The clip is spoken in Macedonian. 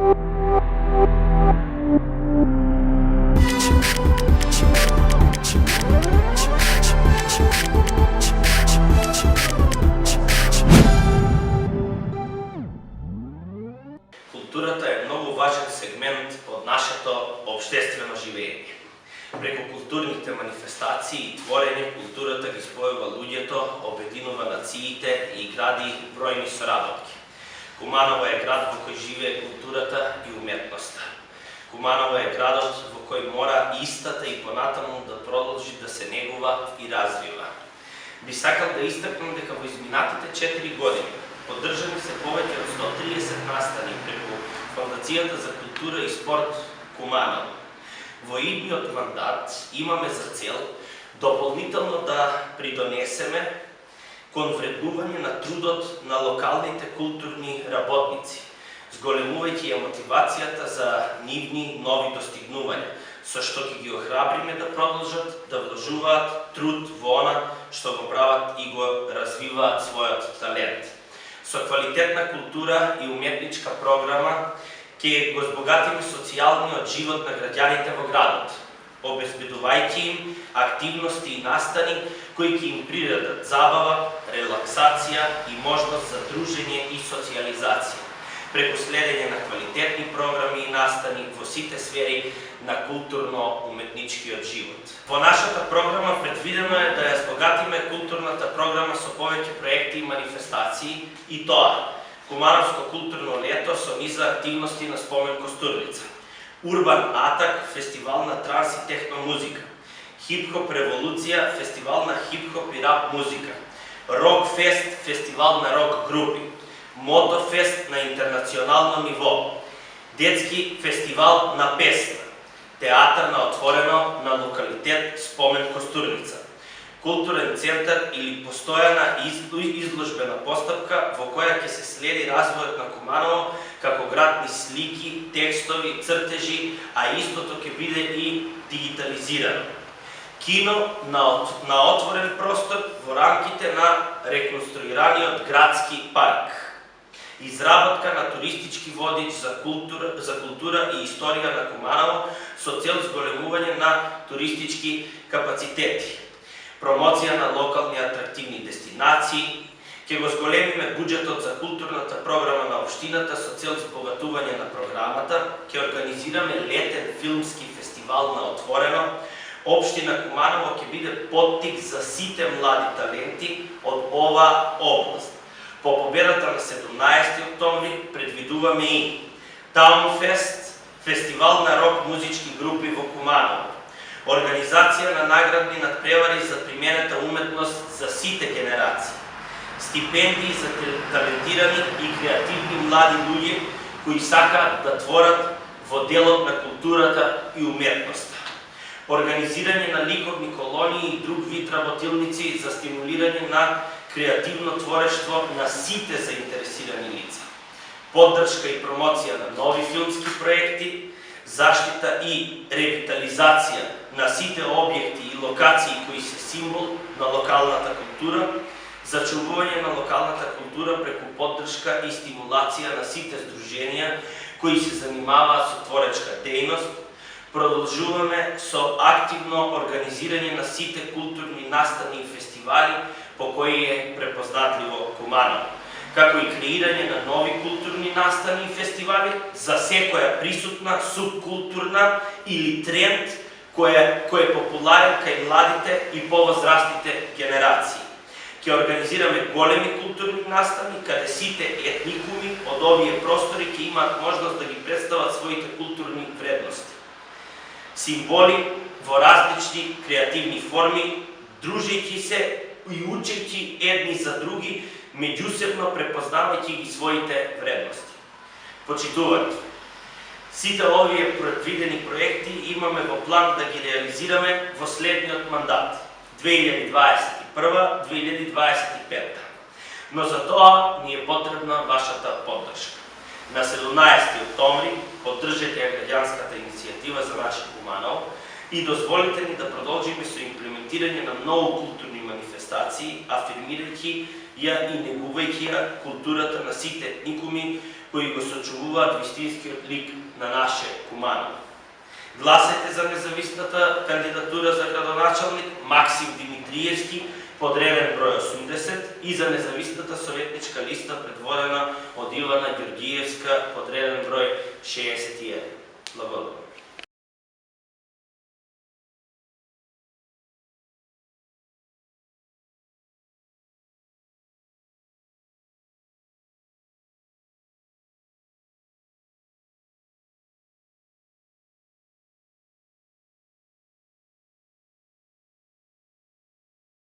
Културата е многу важен сегмент од нашето општествено живење. Преку културните манифестации и творење, културата ги спојува луѓето, обединува нациите и гради бројни соработки. Куманово е град во кој живее културата и уметноста. Куманово е градот во кој мора истата и понатаму да продолжи да се негува и развива. Би сакал да истакнам дека во изминатите 4 години поддржани се повеќе од 130 настани преку Фондацијата за култура и спорт Куманово. Во идниот мандат имаме за цел дополнително да придонесеме кон вреднување на трудот на локалните културни работници, зголемувајќи ја мотивацијата за нивни нови достигнувања, со што ќе ги охрабриме да продолжат да вложуваат труд во она што го прават и го развиваат својот талент. Со квалитетна култура и уметничка програма ќе го збогатиме социјалниот живот на граѓаните во градот, обезбедувајќи им активности и настани кои ќе им придадат забава, релаксација и можност за дружење и социјализација, преку следење на квалитетни програми и настани во сите сфери на културно-уметничкиот живот. Во нашата програма предвидено е да ја збогатиме културната програма со повеќе проекти и манифестации, и тоа Кумановско културно лето со низа активности на спомен Костурница, Урбан Атак, фестивал на транс и техно музика, Хип-хоп револуција, фестивал на хип-хоп и рап музика, Рок фест, фестивал на рок групи, Мотофест на интернационално ниво, Детски фестивал на песна, Театар на отворено на локалитет Спомен Костурница, културен центар или постојана изложбена постапка во која ќе се следи развојот на Куманово како град низ слики, текстови, цртежи, а истото ќе биде и дигитализирано. Кино на отворен простор во рамките на реконструираниот градски парк. Изработка на туристички водич за култура и историја на Куманово со цел зголемување на туристички капацитети. Промоција на локални атрактивни дестинации, ќе го зголемиме буџетот за културната програма на општината со цел збогатување на програмата, ќе организираме летен филмски фестивал на отворено. Општина Куманово ќе биде поттик за сите млади таленти од ова област. По победата на 17 октомври предвидуваме и Таунфест, фестивал на рок музички групи во Куманово, организација на наградни надпревари за применета уметност за сите генерации, стипендии за талентирани и креативни млади луѓе кои сакаат да творат во делот на културата и уметноста, организирање на ликовни колонии и друг вид работилници за стимулирање на креативно творештво на сите заинтересирани лица, поддршка и промоција на нови филмски проекти, заштита и ревитализација на сите објекти и локации кои се символ на локалната култура, зачувување на локалната култура преку поддршка и стимулација на сите здруженија кои се занимаваат со творечка дејност. Продолжуваме со активно организирање на сите културни настани и фестивали по кои е препознатливо Куманово, како и креирање на нови културни настани и фестивали за секоја присутна субкултурна или тренд кој е популарен кај младите и повозрастните генерации. Ќе организираме големи културни настани каде сите етникуми од овие простори ќе имаат можност да ги представат своите културни вредности. Символи во различни креативни форми, дружејќи се и учејќи едни за други, меѓусебно препознавајќи ги своите вредности. Почитувани, сите овие предвидени проекти имаме во план да ги реализираме во следниот мандат 2021-2025. Но за тоа ни е потребна вашата поддршка. На 17 октомври поддржете ја граѓанската иницијатива за наше Куманово и дозволите ни да продолжиме со имплементирање на многу културни манифестации, афирмирајќи ја и негувајќи ја културата на сите етникуми кои го сочувуваат вистинскиот лик на наше Куманово. Гласете за независната кандидатура за градоначалник Максим Димитриевски под ревен број 80 и за независната советничка листа предводена од Ивана Ѓорѓиевска под ревен број 61. Благодарам.